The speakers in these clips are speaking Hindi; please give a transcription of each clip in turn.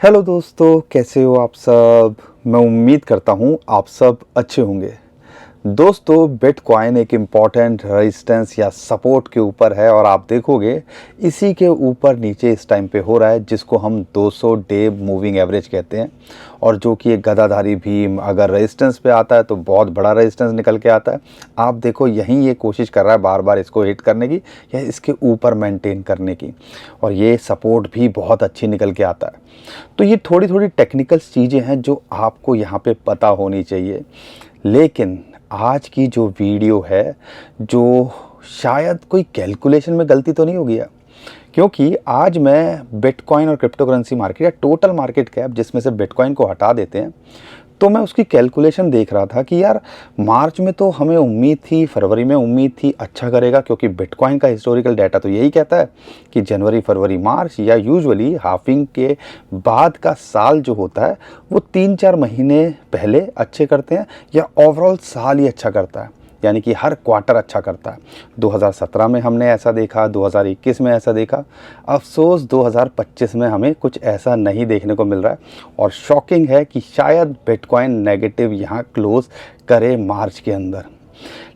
हेलो दोस्तों, कैसे हो आप सब। मैं उम्मीद करता हूँ आप सब अच्छे होंगे। दोस्तों, बिटकॉइन एक इम्पॉर्टेंट रेजिस्टेंस या सपोर्ट के ऊपर है और आप देखोगे इसी के ऊपर नीचे इस टाइम पे हो रहा है, जिसको हम 200 डे मूविंग एवरेज कहते हैं। और जो कि एक गदाधारी भीम अगर रेजिस्टेंस पे आता है तो बहुत बड़ा रेजिस्टेंस निकल के आता है। आप देखो यहीं ये कोशिश कर रहा है बार बार इसको हिट करने की या इसके ऊपर मेंटेन करने की, और ये सपोर्ट भी बहुत अच्छी निकल के आता है। तो ये थोड़ी थोड़ी टेक्निकल चीज़ें हैं जो आपको यहाँ पे पता होनी चाहिए। लेकिन आज की जो वीडियो है, जो शायद कोई कैलकुलेशन में गलती तो नहीं हो गया, क्योंकि आज मैं बिटकॉइन और क्रिप्टो करेंसी मार्केट या टोटल मार्केट कैप जिसमें से बिटकॉइन को हटा देते हैं, तो मैं उसकी कैलकुलेशन देख रहा था कि यार मार्च में तो हमें उम्मीद थी, फरवरी में उम्मीद थी अच्छा करेगा, क्योंकि बिटकॉइन का हिस्टोरिकल डाटा तो यही कहता है कि जनवरी फरवरी मार्च या यूजुअली हाफिंग के बाद का साल जो होता है वो 3-4 महीने पहले अच्छे करते हैं या ओवरऑल साल ही अच्छा करता है, यानी कि हर क्वार्टर अच्छा करता है। 2017 में हमने ऐसा देखा, 2021 में ऐसा देखा। अफसोस 2025 में हमें कुछ ऐसा नहीं देखने को मिल रहा है और शॉकिंग है कि शायद बिटकॉइन नेगेटिव यहाँ क्लोज करे मार्च के अंदर।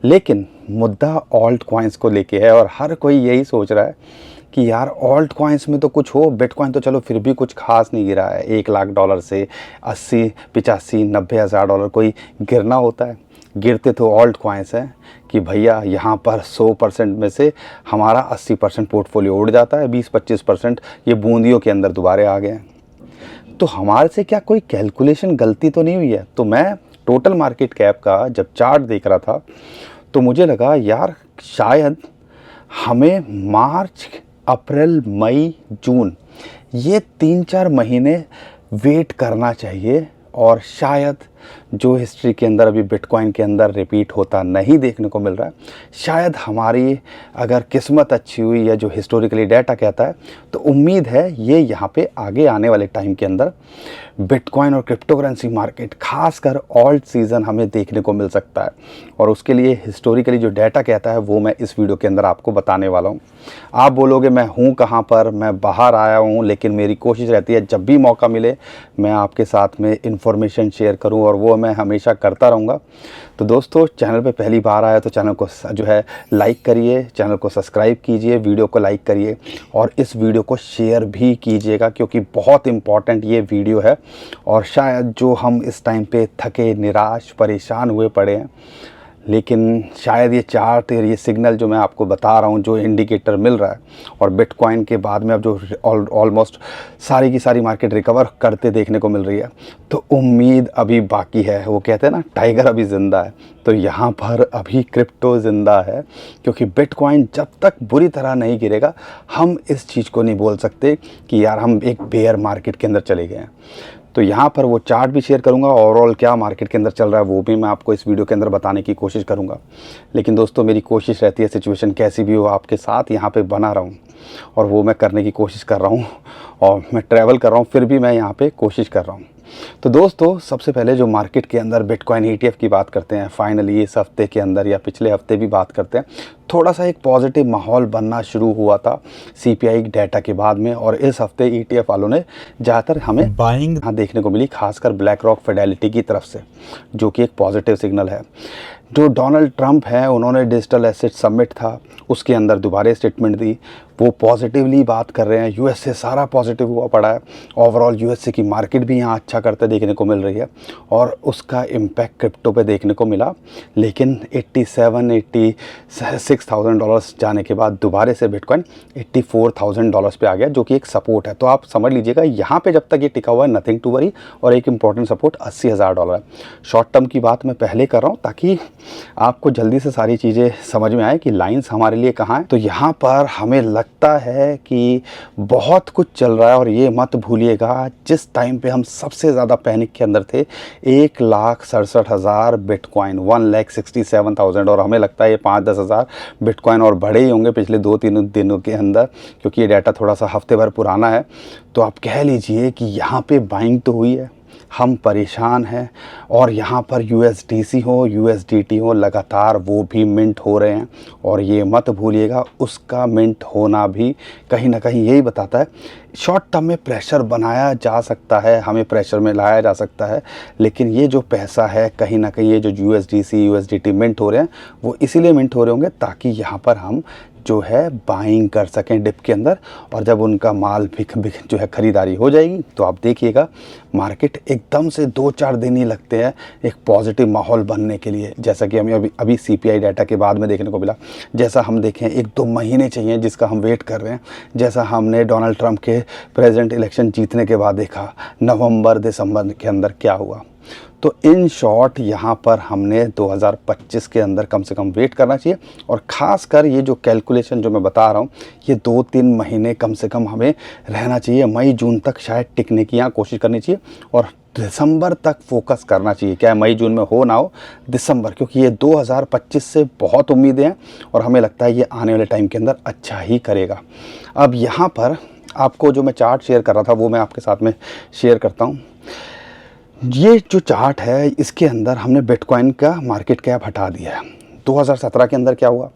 लेकिन मुद्दा ऑल्ट कॉइन्स को लेके है और हर कोई यही सोच रहा है कि यार ऑल्ट कॉइन्स में तो कुछ हो, बिटकॉइन तो चलो फिर भी कुछ खास नहीं गिरा है। $1,00,000 से 80, 85, 90 हज़ार डॉलर कोई गिरना होता है। गिरते तो ऑल्ट कॉइन्स हैं कि भैया यहाँ पर 100% में से हमारा 80% पोर्टफोलियो उड़ जाता है, 20-25% ये बूंदियों के अंदर दोबारे आ गए हैं। तो हमारे से क्या कोई कैलकुलेशन गलती तो नहीं हुई है। तो मैं टोटल मार्केट कैप का जब चार्ट देख रहा था तो मुझे लगा यार शायद हमें मार्च, अप्रैल, मई, जून ये 3-4 महीने वेट करना चाहिए, और शायद जो हिस्ट्री के अंदर अभी बिटकॉइन के अंदर रिपीट होता नहीं देखने को मिल रहा है, शायद हमारी अगर किस्मत अच्छी हुई या जो हिस्टोरिकली डाटा कहता है, तो उम्मीद है ये यहाँ पे आगे आने वाले टाइम के अंदर बिटकॉइन और क्रिप्टो करेंसी मार्केट खासकर ऑल्ट सीज़न हमें देखने को मिल सकता है। और उसके लिए हिस्टोरिकली जो डाटा कहता है वो मैं इस वीडियो के अंदर आपको बताने वाला हूँ। आप बोलोगे मैं हूँ कहाँ पर, मैं बाहर आया हूँ, लेकिन मेरी कोशिश रहती है जब भी मौका मिले मैं आपके साथ में इन्फॉर्मेशन शेयर करूँ, और वो मैं हमेशा करता रहूँगा। तो दोस्तों, चैनल पे पहली बार आया तो चैनल को जो है लाइक करिए, चैनल को सब्सक्राइब कीजिए, वीडियो को लाइक करिए और इस वीडियो को शेयर भी कीजिएगा, क्योंकि बहुत इम्पॉर्टेंट ये वीडियो है। और शायद जो हम इस टाइम पे थके, निराश, परेशान हुए पड़े हैं, लेकिन शायद ये चार्ट, ये सिग्नल जो मैं आपको बता रहा हूँ, जो इंडिकेटर मिल रहा है, और बिटकॉइन के बाद में अब जो ऑलमोस्ट सारी की सारी मार्केट रिकवर करते देखने को मिल रही है, तो उम्मीद अभी बाकी है। वो कहते हैं ना, टाइगर अभी ज़िंदा है, तो यहाँ पर अभी क्रिप्टो ज़िंदा है, क्योंकि बिटकॉइन जब तक बुरी तरह नहीं गिरेगा हम इस चीज़ को नहीं बोल सकते कि यार हम एक बेयर मार्केट के अंदर चले गए हैं। तो यहाँ पर वो चार्ट भी शेयर करूँगा, ओवरऑल क्या मार्केट के अंदर चल रहा है वो भी मैं आपको इस वीडियो के अंदर बताने की कोशिश करूँगा। लेकिन दोस्तों, मेरी कोशिश रहती है सिचुएशन कैसी भी हो आपके साथ यहाँ पे बना रहूँ, और वो मैं करने की कोशिश कर रहा हूँ। और मैं ट्रैवल कर रहा हूँ फिर भी मैं यहाँ पे कोशिश कर रहा हूँ। तो दोस्तों, सबसे पहले जो मार्केट के अंदर बिटकॉइन ETF की बात करते हैं, फाइनली इस हफ्ते के अंदर या पिछले हफ्ते भी बात करते हैं, थोड़ा सा एक पॉजिटिव माहौल बनना शुरू हुआ था CPI डाटा के बाद में, और इस हफ्ते ETF वालों ने ज़्यादातर हमें बाइंग देखने को मिली, खासकर ब्लैक रॉक फिडेलिटी की तरफ से, जो कि एक पॉजिटिव सिग्नल है। जो डोनाल्ड ट्रंप हैं, उन्होंने डिजिटल एसेट समिट था, उसके अंदर दोबारा स्टेटमेंट दी, वो पॉजिटिवली बात कर रहे हैं। US से सारा पॉजिटिव हुआ पड़ा है, ओवरऑल USA की मार्केट भी यहाँ अच्छा करते देखने को मिल रही है, और उसका इम्पैक्ट क्रिप्टो पे देखने को मिला। लेकिन $86,000 जाने के बाद दोबारा से बिटकॉइन $84,000 पे आ गया, जो कि एक सपोर्ट है। तो आप समझ लीजिएगा यहाँ पे जब तक ये टिका हुआ है, नथिंग टू वरी। और एक इंपॉर्टेंट सपोर्ट $80,000 है। शॉर्ट टर्म की बात मैं पहले कर रहा हूँ ताकि आपको जल्दी से सारी चीज़ें समझ में आए कि लाइंस हमारे लिए कहाँ हैं। तो यहाँ पर हमें लगता है कि बहुत कुछ चल रहा है, और ये मत भूलिएगा जिस टाइम पे हम सबसे ज़्यादा पैनिक के अंदर थे, 1,67,000 बिटकॉइन, 1,67,000, और हमें लगता है ये 5-10 हज़ार बिटकॉइन और बढ़े ही होंगे पिछले 2-3 दिनों के अंदर, क्योंकि ये डाटा थोड़ा सा हफ्ते भर पुराना है। तो आप कह लीजिए कि यहाँ पे बाइंग तो हुई है, हम परेशान हैं। और यहाँ पर USDC हो USDT हो, लगातार वो भी मिंट हो रहे हैं। और ये मत भूलिएगा, उसका मिंट होना भी कहीं ना कहीं यही बताता है शॉर्ट टर्म में प्रेशर बनाया जा सकता है, हमें प्रेशर में लाया जा सकता है। लेकिन ये जो पैसा है कहीं ना कहीं, ये जो USDC USDT मिंट हो रहे हैं, वो इसीलिए मिंट हो रहे होंगे ताकि यहाँ पर हम जो है बाइंग कर सकें डिप के अंदर। और जब उनका माल बिक जो है ख़रीदारी हो जाएगी तो आप देखिएगा मार्केट एकदम से 2-4 दिन ही लगते हैं एक पॉजिटिव माहौल बनने के लिए। जैसा कि हमें अभी CPI डाटा के बाद में देखने को मिला, जैसा हम देखें 1-2 महीने चाहिए जिसका हम वेट कर रहे हैं। जैसा हमने डोनाल्ड ट्रंप के प्रेसिडेंट इलेक्शन जीतने के बाद देखा नवंबर दिसंबर के अंदर क्या हुआ। तो इन शॉर्ट यहाँ पर हमने 2025 के अंदर कम से कम वेट करना चाहिए। और ख़ासकर ये जो कैलकुलेशन जो मैं बता रहा हूँ, ये 2-3 महीने कम से कम हमें रहना चाहिए। मई जून तक शायद टिकने की यहाँ कोशिश करनी चाहिए और दिसंबर तक फोकस करना चाहिए। क्या मई जून में हो ना हो, दिसंबर, क्योंकि ये 2025 से बहुत उम्मीदें हैं और हमें लगता है ये आने वाले टाइम के अंदर अच्छा ही करेगा। अब यहाँ पर आपको जो मैं चार्ट शेयर कर रहा था वो मैं आपके साथ में शेयर करता हूँ। ये जो चार्ट है इसके अंदर हमने बिटकॉइन का मार्केट कैप हटा दिया है। 2017 के अंदर क्या हुआ,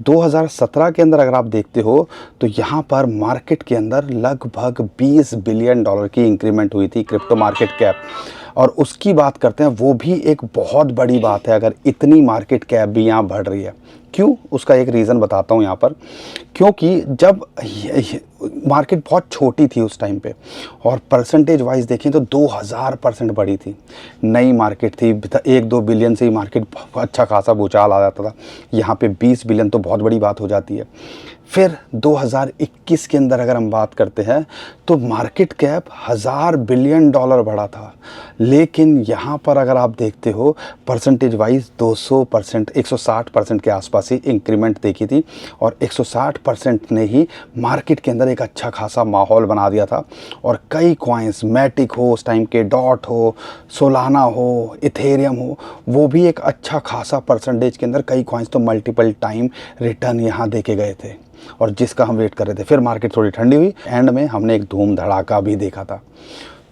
2017 के अंदर अगर आप देखते हो तो यहाँ पर मार्केट के अंदर लगभग $20 बिलियन की इंक्रीमेंट हुई थी क्रिप्टो मार्केट कैप। और उसकी बात करते हैं, वो भी एक बहुत बड़ी बात है अगर इतनी मार्केट कैप भी यहाँ बढ़ रही है। क्यों, उसका एक रीज़न बताता हूँ यहाँ पर। क्योंकि जब मार्केट बहुत छोटी थी उस टाइम पे और परसेंटेज वाइज देखें तो 2000% बढ़ी थी, नई मार्केट थी, 1-2 बिलियन से ही मार्केट अच्छा खासा भूचाल आ जाता था। यहाँ पे 20 बिलियन तो बहुत बड़ी बात हो जाती है। फिर 2021 के अंदर अगर हम बात करते हैं तो मार्केट कैप $1000 बिलियन बढ़ा था। लेकिन यहाँ पर अगर आप देखते हो परसेंटेज वाइज 200%, 160% के आसपास ही इंक्रीमेंट देखी थी। और 160% ने ही मार्केट के अंदर एक अच्छा खासा माहौल बना दिया था। और कई कॉइन्स, मैटिक हो उस टाइम के, डॉट हो, सोलाना हो, इथेरियम हो, वो भी एक अच्छा खासा परसेंटेज के अंदर कई कॉइन्स तो मल्टीपल टाइम रिटर्न यहाँ देखे गए थे और जिसका हम वेट कर रहे थे। फिर मार्केट थोड़ी ठंडी हुई, एंड में हमने एक धूम धड़ाका भी देखा था।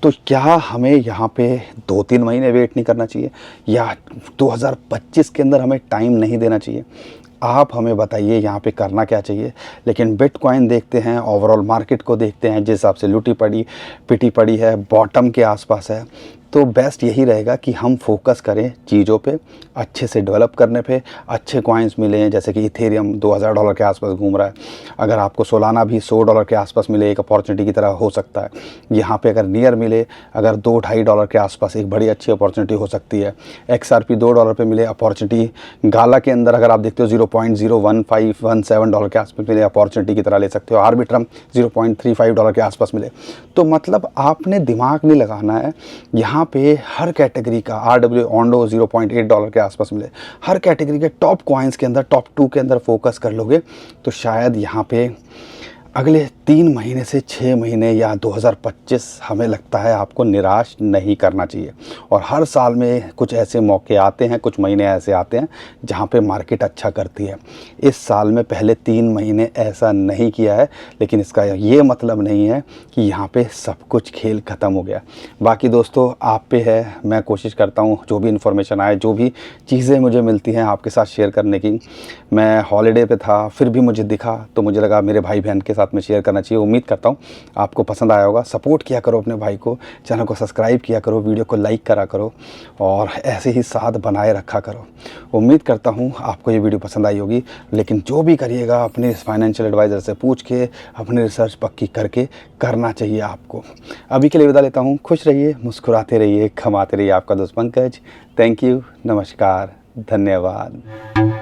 तो क्या हमें यहाँ पे 2-3 महीने वेट नहीं करना चाहिए या 2025 के अंदर हमें टाइम नहीं देना चाहिए? आप हमें बताइए यहाँ पे करना क्या चाहिए। लेकिन बिटकॉइन देखते हैं, ओवरऑल मार्केट को देखते हैं, जिस हिसाब से लूटी पड़ी पिटी पड़ी है, बॉटम के आसपास है, तो बेस्ट यही रहेगा कि हम फोकस करें चीज़ों पे, अच्छे से डेवलप करने पे। अच्छे कॉइन्स मिले हैं जैसे कि इथेरियम $2000 के आसपास घूम रहा है। अगर आपको सोलाना भी $100 के आसपास मिले, एक अपॉर्चुनिटी की तरह हो सकता है। यहाँ पे अगर नियर मिले, अगर $2-2.5 के आसपास, एक बड़ी अच्छी अपॉर्चुनिटी हो सकती है। XRP $2 पे मिले, अपॉर्चुनिटी गाला के अंदर अगर आप देखते हो $0.01517 के आसपास मिले, अपॉर्चुनिटी की तरह ले सकते हो। आर्बिट्रम $0.35 के आसपास मिले। तो मतलब आपने दिमाग नहीं लगाना है। यहाँ पे हर कैटेगरी का RW ओंडो $0.8 के आसपास मिले, हर कैटेगरी के टॉप कॉइन्स के अंदर, टॉप 2 के अंदर फोकस कर लोगे तो शायद यहाँ पे अगले 3 महीने से 6 महीने या 2025 हमें लगता है आपको निराश नहीं करना चाहिए। और हर साल में कुछ ऐसे मौके आते हैं, कुछ महीने ऐसे आते हैं जहाँ पे मार्केट अच्छा करती है। इस साल में पहले 3 महीने ऐसा नहीं किया है, लेकिन इसका ये मतलब नहीं है कि यहाँ पे सब कुछ खेल ख़त्म हो गया। बाकी दोस्तों आप पे है, मैं कोशिश करता हूँ जो भी इन्फॉर्मेशन आए, जो भी चीज़ें मुझे मिलती हैं आपके साथ शेयर करने की। मैं हॉलीडे पे था, फिर भी मुझे दिखा तो मुझे लगा मेरे भाई बहन के साथ में शेयर करना चाहिए। उम्मीद करता हूँ आपको पसंद आया होगा। सपोर्ट किया करो अपने भाई को, चैनल को सब्सक्राइब किया करो, वीडियो को लाइक करा करो और ऐसे ही साथ बनाए रखा करो। उम्मीद करता हूँ आपको ये वीडियो पसंद आई होगी। लेकिन जो भी करिएगा अपने फाइनेंशियल एडवाइज़र से पूछ के, अपनी रिसर्च पक्की करके करना चाहिए आपको। अभी के लिए विदा लेता हूँ। खुश रहिए, मुस्कुराते रहिए, कमाते रहिए। आपका दोस्त पंकज। थैंक यू, नमस्कार, धन्यवाद।